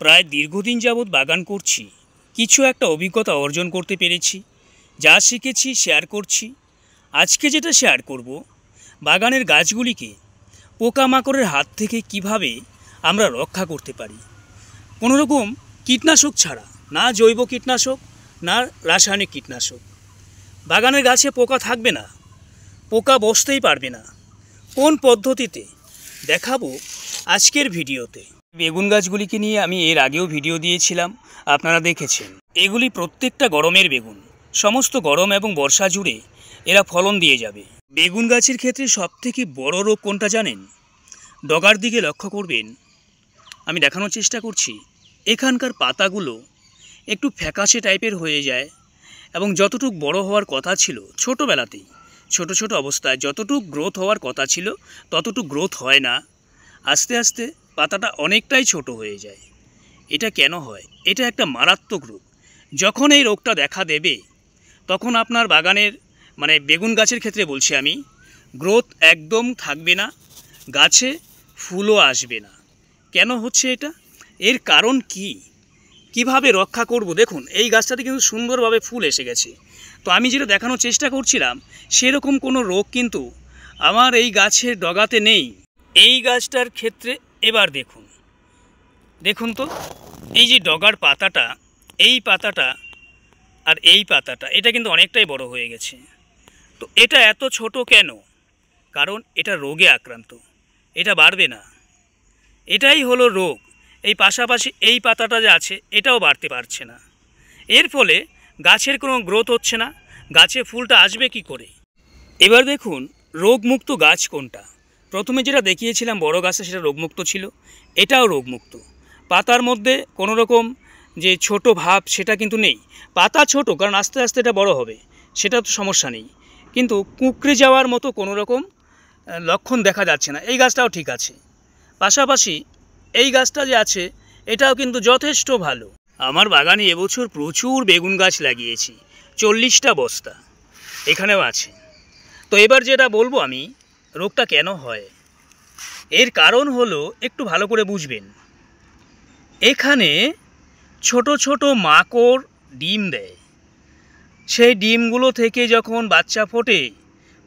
প্রায় দীর্ঘদিন যাবৎ বাগান করছি, কিছু একটা অভিজ্ঞতা অর্জন করতে পেরেছি। যা শিখেছি শেয়ার করছি। আজকে যেটা শেয়ার করব, বাগানের গাছগুলিকে পোকামাকড়ের হাত থেকে কিভাবে আমরা রক্ষা করতে পারি, কোনো রকম কীটনাশক ছাড়া, না জৈব কীটনাশক না রাসায়নিক কীটনাশক। বাগানের গাছে পোকা থাকবে না, পোকা বসতেই পারবে না। কোন পদ্ধতিতে দেখাবো আজকের ভিডিওতে। বেগুন গাছগুলিকে নিয়ে আমি এর আগেও ভিডিও দিয়েছিলাম, আপনারা দেখেছেন। এগুলি প্রত্যেকটা গরমের বেগুন, সমস্ত গরম এবং বর্ষা জুড়ে এরা ফলন দিয়ে যাবে। বেগুন গাছের ক্ষেত্রে সবথেকে বড় রোগ কোনটা জানেন? ডগার দিকে লক্ষ্য করবেন, আমি দেখানোর চেষ্টা করছি। এখানকার পাতাগুলো একটু ফ্যাকাশে টাইপের হয়ে যায় এবং যতটুকু বড় হওয়ার কথা ছিল ছোটোবেলাতেই, ছোট ছোট অবস্থায় যতটুকু গ্রোথ হওয়ার কথা ছিল ততটুকু গ্রোথ হয় না। আস্তে আস্তে পাতাটা অনেকটাই ছোট হয়ে যায়। এটা কেন হয়? এটা একটা মারাত্মক রোগ। যখন এই রোগটা দেখা দেবে তখন আপনার বাগানের, মানে বেগুন গাছের ক্ষেত্রে বলছি আমি, গ্রোথ একদম থাকবে না, গাছে ফুলও আসবে না। কেন হচ্ছে এটা? এর কারণ কি, কিভাবে রক্ষা করব? দেখুন, এই গাছটাতে কিন্তু সুন্দরভাবে ফুল এসে গেছে। তো আমি যেটা দেখানোর চেষ্টা করছিলাম সেরকম কোনো রোগ কিন্তু আমার এই গাছের ডগাতে নেই। এই গাছটার ক্ষেত্রে এবার দেখুন, দেখুন তো, এই যে ডগার পাতাটা, এই পাতাটা আর এই পাতাটা, এটা কিন্তু অনেকটাই বড় হয়ে গেছে। তো এটা এত ছোট কেন? কারণ এটা রোগে আক্রান্ত, এটা বাড়বে না। এটাই হলো রোগ। এই পাশাপাশি এই পাতাটা যে আছে এটাও বাড়তে পারছে না। এর ফলে গাছের কোনো গ্রোথ হচ্ছে না, গাছে ফুলটা আসবে কি করে? এবার দেখুন রোগমুক্ত গাছ কোনটা। প্রথমে যেটা দেখিয়েছিলাম বড় গাছটা, সেটা রোগমুক্ত ছিল, এটাও রোগমুক্ত। পাতার মধ্যে কোনো রকম যে ছোট ভাব সেটা কিন্তু নেই। পাতা ছোট কারণ আস্তে আস্তে এটা বড় হবে, সেটা তো সমস্যা নেই, কিন্তু কুঁকড়ে যাওয়ার মতো কোনো রকম লক্ষণ দেখা যাচ্ছে না। এই গাছটাও ঠিক আছে। পাশাপাশি এই গাছটা যে আছে এটাও কিন্তু যথেষ্ট ভালো। আমার বাগানে এবছর প্রচুর বেগুন গাছ লাগিয়েছি, 40টা বস্তা এখানেও আছে। তো এবার যেটা বলবো আমি, রোগটা কেন হয়, এর কারণ হলো একটু ভালো করে বুঝবেন। এখানে ছোট ছোট মাকড় ডিম দেয়। সেই ডিমগুলো থেকে যখন বাচ্চা ফোটে,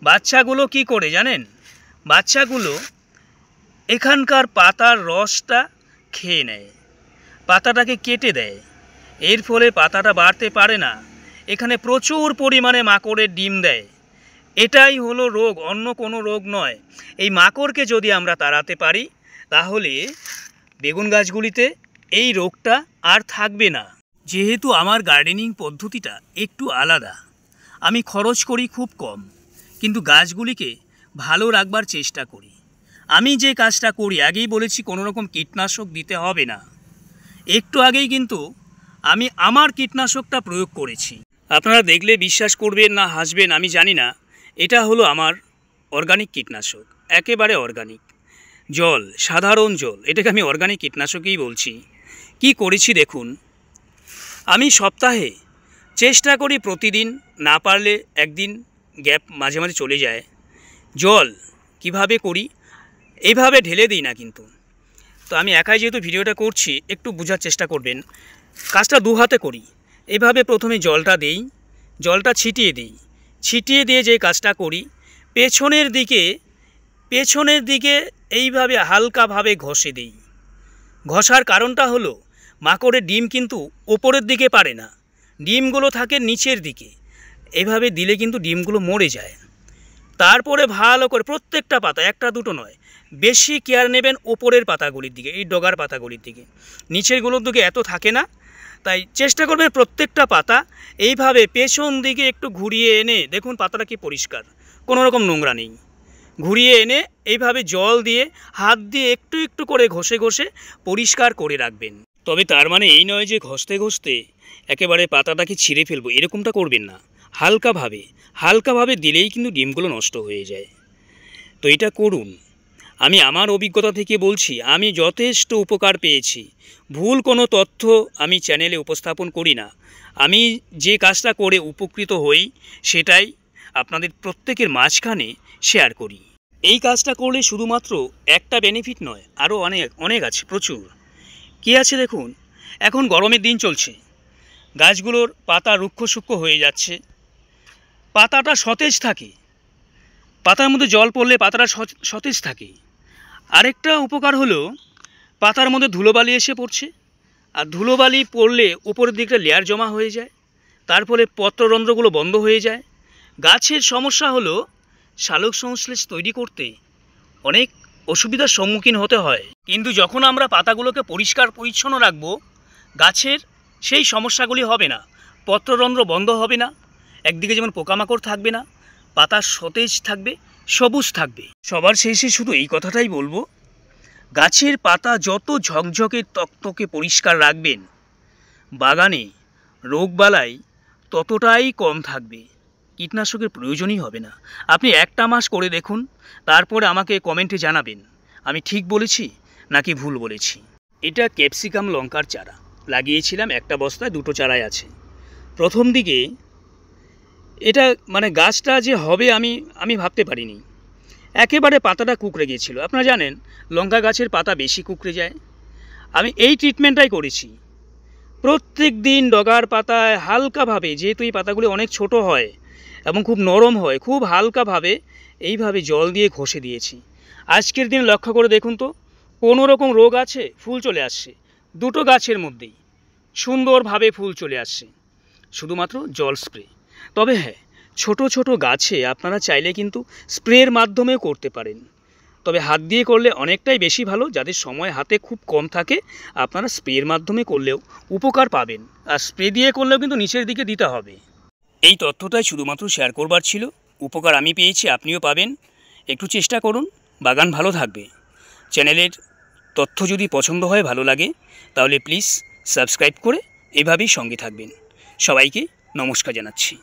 বাচ্চাগুলো কি করে জানেন? বাচ্চাগুলো এখানকার পাতার রসটা খেয়ে নেয়, পাতাটাকে কেটে দেয়। এর ফলে পাতাটা বাড়তে পারে না। এখানে প্রচুর পরিমাণে মাকড়ের ডিম দেয়। এটাই হলো রোগ, অন্য কোনো রোগ নয়। এই মাকড়কে যদি আমরা তাড়াতে পারি তাহলে বেগুন গাছগুলিতে এই রোগটা আর থাকবে না। যেহেতু আমার গার্ডেনিং পদ্ধতিটা একটু আলাদা, আমি খরচ করি খুব কম, কিন্তু গাছগুলিকে ভালো রাখবার চেষ্টা করি। আমি যে কাজটা করি, আগেই বলেছি, কোনো রকম কীটনাশক দিতে হবে না। একটু আগেই কিন্তু আমি আমার কীটনাশকটা প্রয়োগ করেছি। আপনারা দেখলে বিশ্বাস করবেন না হাসবেন আমি জানি না। এটা হলো আমার অর্গানিক কীটনাশক, একেবারে অর্গানিক। জল, সাধারণ জল, এটাকে আমি অর্গানিক কীটনাশকই বলছি। কি করেছি দেখুন, আমি সপ্তাহে চেষ্টা করি প্রতিদিন, না পারলে একদিন গ্যাপ মাঝে মাঝে চলে যায়। জল কিভাবে করি, এইভাবে ঢেলে দিই না কিন্তু। তো আমি একাই যেহেতু ভিডিওটা করছি, একটু বোঝার চেষ্টা করবেন। কাজটা দু হাতে করি। এভাবে প্রথমে জলটা দেই, জলটা ছিটিয়ে দিই, ছিটিয়ে দিয়ে যে কাজটা করি, পেছনের দিকে এইভাবে হালকাভাবে ঘষে দিই। ঘষার কারণটা হলো মাকড়ের ডিম কিন্তু ওপরের দিকে পারে না, ডিমগুলো থাকে নিচের দিকে। এভাবে দিলে কিন্তু ডিমগুলো মরে যায়। তারপরে ভালো করে প্রত্যেকটা পাতা, একটা দুটো নয়, বেশি কেয়ার নেবেন ওপরের পাতাগুলির দিকে, এই ডগার পাতাগুলির দিকে। নিচেরগুলোর দিকে এত থাকে না, তাই চেষ্টা করবেন প্রত্যেকটা পাতা এইভাবে পেছন দিকে একটু ঘুরিয়ে এনে, দেখুন পাতাটা কি পরিষ্কার, কোনো রকম নোংরা নেই। ঘুরিয়ে এনে এইভাবে জল দিয়ে হাত দিয়ে একটু একটু করে ঘষে ঘষে পরিষ্কার করে রাখবেন। তবে তার মানে এই নয় যে ঘষতে ঘষতে একেবারে পাতাটাকে ছিঁড়ে ফেলবো, এরকমটা করবেন না। হালকাভাবে দিলেই কিন্তু ডিমগুলো নষ্ট হয়ে যায়। তো এটা করুন। আমি আমার অভিজ্ঞতা থেকে বলছি, আমি যথেষ্ট উপকার পেয়েছি। ভুল কোনো তথ্য আমি চ্যানেলে উপস্থাপন করি না। আমি যে কাজটা করে উপকৃত হই সেটাই আপনাদের প্রত্যেকের মাঝখানে শেয়ার করি। এই কাজটা করলে শুধুমাত্র একটা বেনিফিট নয়, আরও অনেক আছে, প্রচুর। কী আছে দেখুন, এখন গরমের দিন চলছে, গাছগুলোর পাতা রুক্ষ সূক্ষ্ম হয়ে যাচ্ছে, পাতাটা সতেজ থাকে, পাতার মধ্যে জল পড়লে পাতাটা সতেজ থাকে। আরেকটা উপকার হলো পাতার মধ্যে ধুলোবালি এসে পড়ছে, আর ধুলোবালি পড়লে উপরের দিকটা লেয়ার জমা হয়ে যায়, তার ফলে পত্ররন্ধ্রগুলো বন্ধ হয়ে যায়। গাছের সমস্যা হলো সালোক সংশ্লেষ তৈরি করতে অনেক অসুবিধার সম্মুখীন হতে হয়, কিন্তু যখন আমরা পাতাগুলোকে পরিষ্কার পরিচ্ছন্ন রাখবো গাছের সেই সমস্যাগুলি হবে না, পত্ররন্ধ্র বন্ধ হবে না, একদিকে যেমন পোকামাকড় থাকবে না, পাতা সতেজ থাকবে, সবুজ থাকবে। সবার শেষে শুধু এই কথাটাই বলবো, গাছের পাতা যত ঝকঝকে তকতকে পরিষ্কার রাখবেন বাগানে রোগবালাই ততটাই কম থাকবে, কীটনাশকের প্রয়োজনই হবে না। আপনি একটা মাস করে দেখুন, তারপরে আমাকে কমেন্টে জানাবেন আমি ঠিক বলেছি নাকি ভুল বলেছি। এটা ক্যাপসিকাম লঙ্কার চারা লাগিয়েছিলাম, একটা বস্তায় 2টো চারাই আছে। প্রথম দিকে এটা মানে গাছটা যে হবে আমি ভাবতে পারিনি, একেবারে পাতাটা কুঁকড়ে গিয়েছিল। আপনারা জানেন লঙ্কা গাছের পাতা বেশি কুঁকড়ে যায়। আমি এই ট্রিটমেন্টটাই করেছি, প্রত্যেক দিন ডগার পাতায় হালকাভাবে, যেহেতু এই পাতাগুলি অনেক ছোট হয় এবং খুব নরম হয়, খুব হালকাভাবে এইভাবে জল দিয়ে ঘষে দিয়েছি। আজকের দিন লক্ষ্য করে দেখুন তো, কোনো রকম রোগ আছে, ফুল চলে আসছে, 2টো গাছের মধ্যেই সুন্দরভাবে ফুল চলে আসছে, শুধুমাত্র জল স্প্রে। তবে হ্যাঁ, ছোট ছোট গাছে আপনারা চাইলে কিন্তু স্প্রের মাধ্যমেও করতে পারেন, তবে হাত দিয়ে করলে অনেকটাই বেশি ভালো। যাদের সময় হাতে খুব কম থাকে আপনারা স্প্রের মাধ্যমে করলেও উপকার পাবেন, আর স্প্রে দিয়ে করলেও কিন্তু নিচের দিকে দিতে হবে। এই তথ্যটাই শুধুমাত্র শেয়ার করবার ছিল, উপকার আমি পেয়েছি, আপনিও পাবেন। একটু চেষ্টা করুন, বাগান ভালো থাকবে। চ্যানেলের তথ্য যদি পছন্দ হয়, ভালো লাগে, তাহলে প্লিজ সাবস্ক্রাইব করে এভাবেই সঙ্গে থাকবেন। সবাইকে নমস্কার জানাচ্ছি।